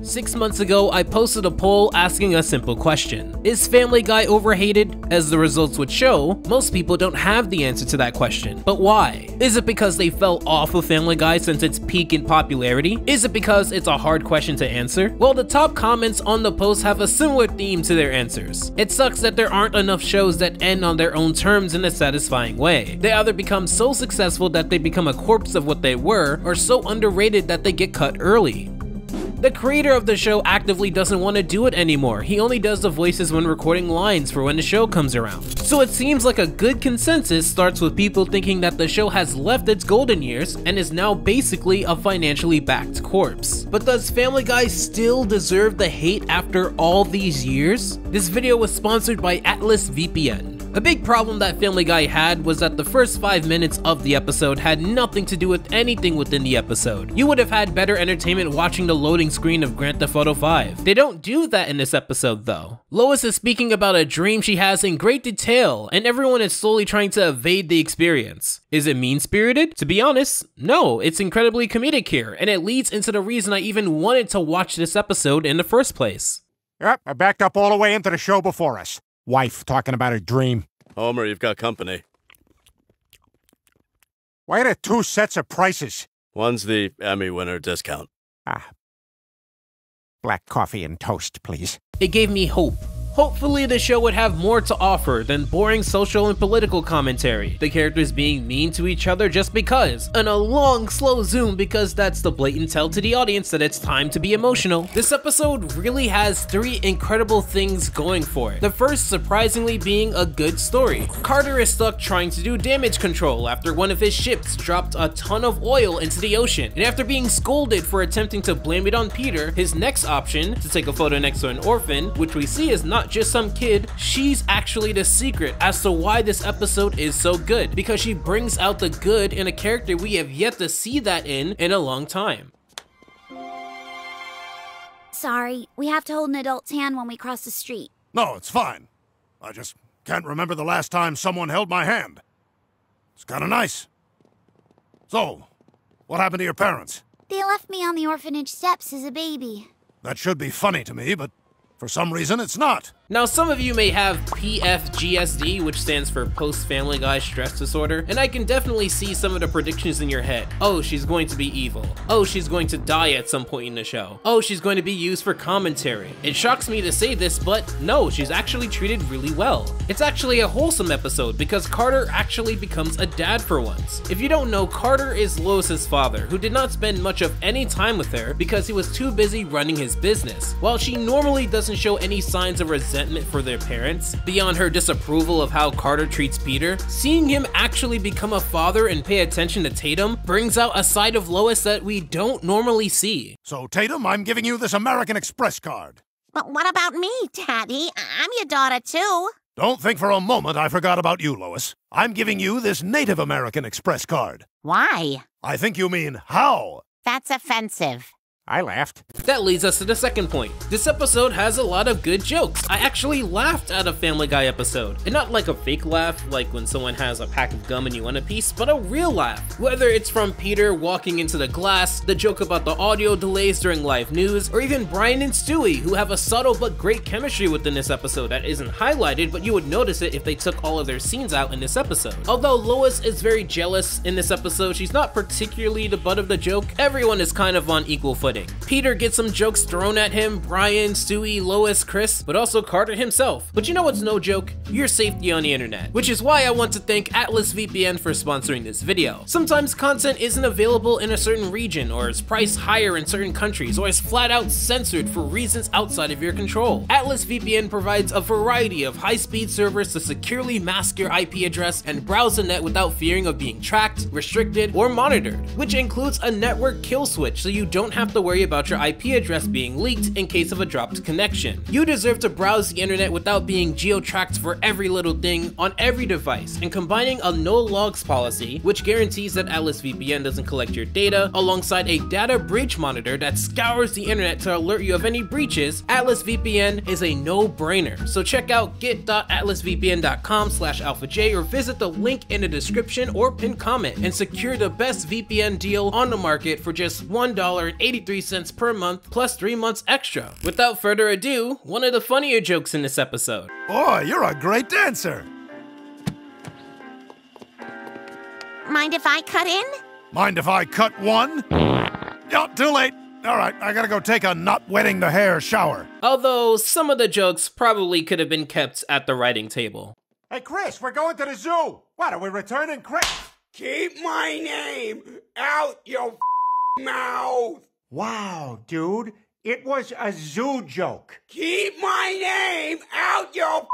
6 months ago, I posted a poll asking a simple question. Is Family Guy overhated? As the results would show, most people don't have the answer to that question. But why? Is it because they fell off of Family Guy since its peak in popularity? Is it because it's a hard question to answer? Well, the top comments on the post have a similar theme to their answers. It sucks that there aren't enough shows that end on their own terms in a satisfying way. They either become so successful that they become a corpse of what they were, or so underrated that they get cut early. The creator of the show actively doesn't want to do it anymore. He only does the voices when recording lines for when the show comes around. So it seems like a good consensus starts with people thinking that the show has left its golden years and is now basically a financially backed corpse. But does Family Guy still deserve the hate after all these years? This video was sponsored by Atlas VPN. A big problem that Family Guy had was that the first 5 minutes of the episode had nothing to do with anything within the episode. You would have had better entertainment watching the loading screen of Grand Theft Auto 5. They don't do that in this episode though. Lois is speaking about a dream she has in great detail, and everyone is slowly trying to evade the experience. Is it mean-spirited? To be honest, no, it's incredibly comedic here, and it leads into the reason I even wanted to watch this episode in the first place. Yep, I backed up all the way into the show before us. Wife talking about her dream. Homer, you've got company. Why are there 2 sets of prices? One's the Emmy winner discount. Black coffee and toast, please. It gave me hope. Hopefully the show would have more to offer than boring social and political commentary, the characters being mean to each other just because, and a long slow zoom because that's the blatant tell to the audience that it's time to be emotional. This episode really has 3 incredible things going for it. The first surprisingly being a good story. Carter is stuck trying to do damage control after one of his ships dropped a ton of oil into the ocean, and after being scolded for attempting to blame it on Peter, his next option, to take a photo next to an orphan, which we see is not just some kid, she's actually the secret as to why this episode is so good, because she brings out the good in a character we have yet to see that in a long time. Sorry, we have to hold an adult's hand when we cross the street. No, it's fine. I just can't remember the last time someone held my hand. It's kind of nice. So, what happened to your parents? They left me on the orphanage steps as a baby. That should be funny to me, but for some reason it's not. Now, some of you may have PFGSD, which stands for Post-Family Guy Stress Disorder, and I can definitely see some of the predictions in your head. Oh, she's going to be evil. Oh, she's going to die at some point in the show. Oh, she's going to be used for commentary. It shocks me to say this, but no, she's actually treated really well. It's actually a wholesome episode because Carter actually becomes a dad for once. If you don't know, Carter is Lois's father, who did not spend much of any time with her because he was too busy running his business. While she normally doesn't show any signs of resentment for their parents, beyond her disapproval of how Carter treats Peter, seeing him actually become a father and pay attention to Tatum brings out a side of Lois that we don't normally see. So, Tatum, I'm giving you this American Express card. But what about me, Daddy? I'm your daughter, too. Don't think for a moment I forgot about you, Lois. I'm giving you this Native American Express card. Why? I think you mean how. That's offensive. I laughed. That leads us to the second point. This episode has a lot of good jokes. I actually laughed at a Family Guy episode. And not like a fake laugh, like when someone has a pack of gum and you want a piece, but a real laugh. Whether it's from Peter walking into the glass, the joke about the audio delays during live news, or even Brian and Stewie, who have a subtle but great chemistry within this episode that isn't highlighted, but you would notice it if they took all of their scenes out in this episode. Although Lois is very jealous in this episode, she's not particularly the butt of the joke. Everyone is kind of on equal footing. Peter gets some jokes thrown at him, Brian, Stewie, Lois, Chris, but also Carter himself. But you know what's no joke? Your safety on the internet. Which is why I want to thank Atlas VPN for sponsoring this video. Sometimes content isn't available in a certain region, or is priced higher in certain countries, or is flat out censored for reasons outside of your control. Atlas VPN provides a variety of high-speed servers to securely mask your IP address and browse the net without fearing of being tracked, restricted, or monitored, which includes a network kill switch so you don't have to worry about your IP address being leaked in case of a dropped connection. You deserve to browse the internet without being geo-tracked for every little thing on every device, and combining a no logs policy, which guarantees that Atlas VPN doesn't collect your data, alongside a data breach monitor that scours the internet to alert you of any breaches, Atlas VPN is a no-brainer. So check out get.atlasvpn.com/alphaj or visit the link in the description or pinned comment and secure the best VPN deal on the market for just $1.83 33 cents per month plus 3 months extra. Without further ado, one of the funnier jokes in this episode. Boy, you're a great dancer. Mind if I cut in? Mind if I cut one? Oh, too late. All right, I gotta go take a not wetting the hair shower. Although some of the jokes probably could have been kept at the writing table. Hey, Chris, we're going to the zoo. What, are we returning Chris? Keep my name out your mouth. Wow, dude. It was a zoo joke. Keep my name out your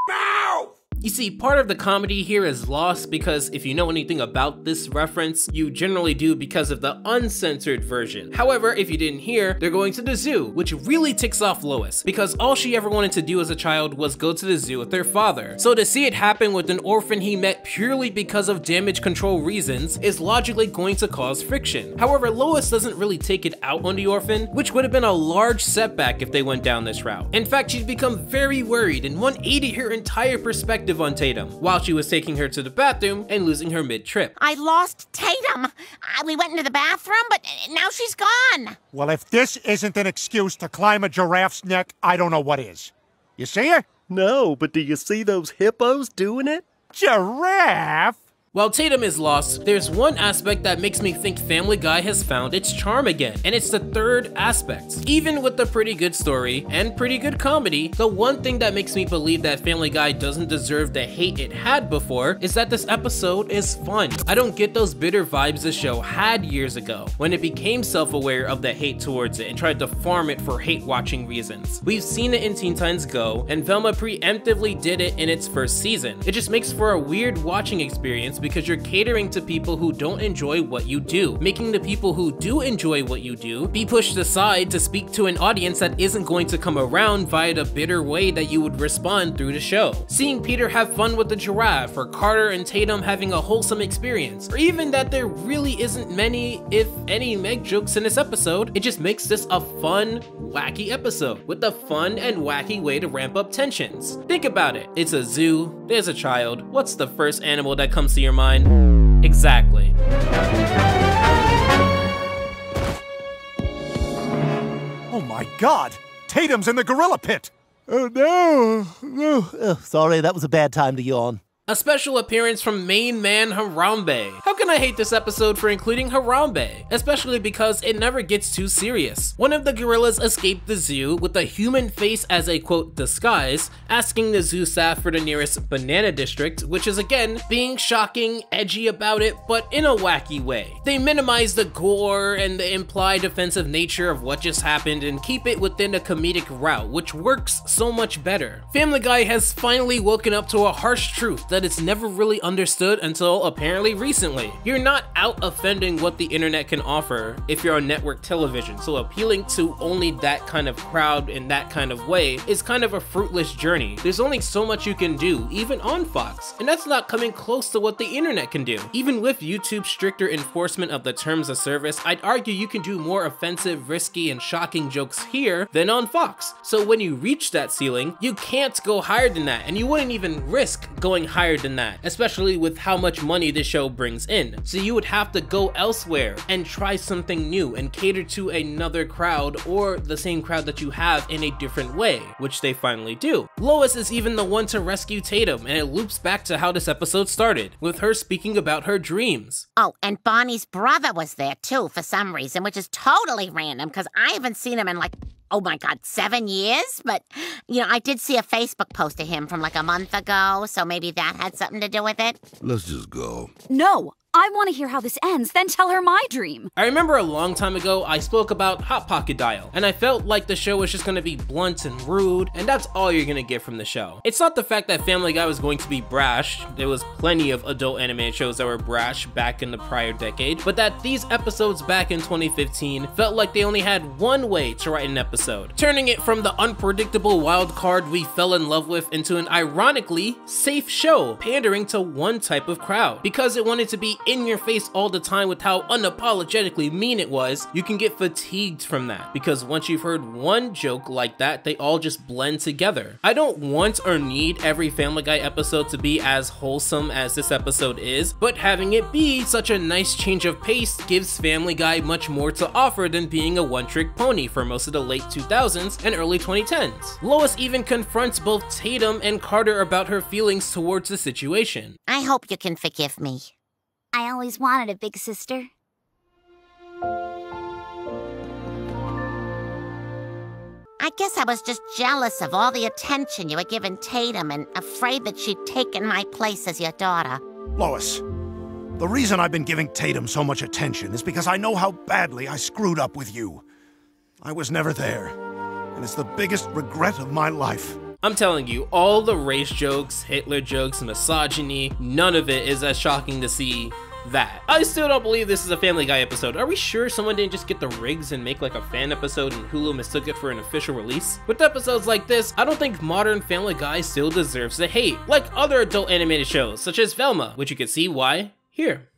mouth. You see, part of the comedy here is lost because if you know anything about this reference, you generally do because of the uncensored version. However, if you didn't hear, they're going to the zoo, which really ticks off Lois because all she ever wanted to do as a child was go to the zoo with her father. So to see it happen with an orphan he met purely because of damage control reasons is logically going to cause friction. However, Lois doesn't really take it out on the orphan, which would have been a large setback if they went down this route. In fact, she'd become very worried and 180 her entire perspective on Tatum while she was taking her to the bathroom and losing her mid-trip. I lost Tatum. We went into the bathroom, but now she's gone. Well, if this isn't an excuse to climb a giraffe's neck, I don't know what is. You see her? No, but do you see those hippos doing it? Giraffe? While Tatum is lost, there's one aspect that makes me think Family Guy has found its charm again, and it's the third aspect. Even with the pretty good story and pretty good comedy, the one thing that makes me believe that Family Guy doesn't deserve the hate it had before is that this episode is fun. I don't get those bitter vibes the show had years ago, when it became self-aware of the hate towards it and tried to farm it for hate-watching reasons. We've seen it in Teen Titans Go, and Velma preemptively did it in its first season. It just makes for a weird watching experience because you're catering to people who don't enjoy what you do, making the people who do enjoy what you do be pushed aside to speak to an audience that isn't going to come around via the bitter way that you would respond through the show. Seeing Peter have fun with the giraffe, or Carter and Tatum having a wholesome experience, or even that there really isn't many, if any, Meg jokes in this episode, it just makes this a fun, wacky episode with a fun and wacky way to ramp up tensions. Think about it. It's a zoo, there's a child, what's the first animal that comes to your mind? Exactly. Oh my God! Tatum's in the gorilla pit! Oh no! Oh, sorry, that was a bad time to yawn. A special appearance from main man Harambe. How can I hate this episode for including Harambe? Especially because it never gets too serious. One of the gorillas escaped the zoo with a human face as a quote disguise, asking the zoo staff for the nearest banana district, which is again being shocking, edgy about it, but in a wacky way. They minimize the gore and the implied offensive nature of what just happened and keep it within a comedic route, which works so much better. Family Guy has finally woken up to a harsh truth that it's never really understood until apparently recently. You're not out offending what the internet can offer if you're on network television, so appealing to only that kind of crowd in that kind of way is kind of a fruitless journey. There's only so much you can do, even on Fox, and that's not coming close to what the internet can do. Even with YouTube's stricter enforcement of the terms of service, I'd argue you can do more offensive, risky, and shocking jokes here than on Fox. So when you reach that ceiling, you can't go higher than that, and you wouldn't even risk going higher than that, especially with how much money this show brings in. So you would have to go elsewhere and try something new and cater to another crowd or the same crowd that you have in a different way, which they finally do. Lois is even the one to rescue Tatum, and it loops back to how this episode started, with her speaking about her dreams. Oh, and Bonnie's brother was there too for some reason, which is totally random because I haven't seen him in like, oh my God, 7 years? But, you know, I did see a Facebook post of him from like a month ago, so maybe that had something to do with it. Let's just go. No, I want to hear how this ends, then tell her my dream. I remember a long time ago, I spoke about Hot Pocket Dial, and I felt like the show was just gonna be blunt and rude, and that's all you're gonna get from the show. It's not the fact that Family Guy was going to be brash, there was plenty of adult animated shows that were brash back in the prior decade, but that these episodes back in 2015 felt like they only had one way to write an episode, turning it from the unpredictable wild card we fell in love with into an ironically safe show, pandering to one type of crowd, because it wanted to be in your face all the time with how unapologetically mean it was, you can get fatigued from that, because once you've heard one joke like that, they all just blend together. I don't want or need every Family Guy episode to be as wholesome as this episode is, but having it be such a nice change of pace gives Family Guy much more to offer than being a one-trick pony for most of the late 2000s and early 2010s. Lois even confronts both Tatum and Carter about her feelings towards the situation. I hope you can forgive me. I always wanted a big sister. I guess I was just jealous of all the attention you were giving Tatum and afraid that she'd taken my place as your daughter. Lois, the reason I've been giving Tatum so much attention is because I know how badly I screwed up with you. I was never there, and it's the biggest regret of my life. I'm telling you, all the race jokes, Hitler jokes, misogyny, none of it is as shocking to see that. I still don't believe this is a Family Guy episode. Are we sure someone didn't just get the rigs and make like a fan episode and Hulu mistook it for an official release? With episodes like this, I don't think modern Family Guy still deserves the hate, like other adult animated shows, such as Velma, which you can see why here.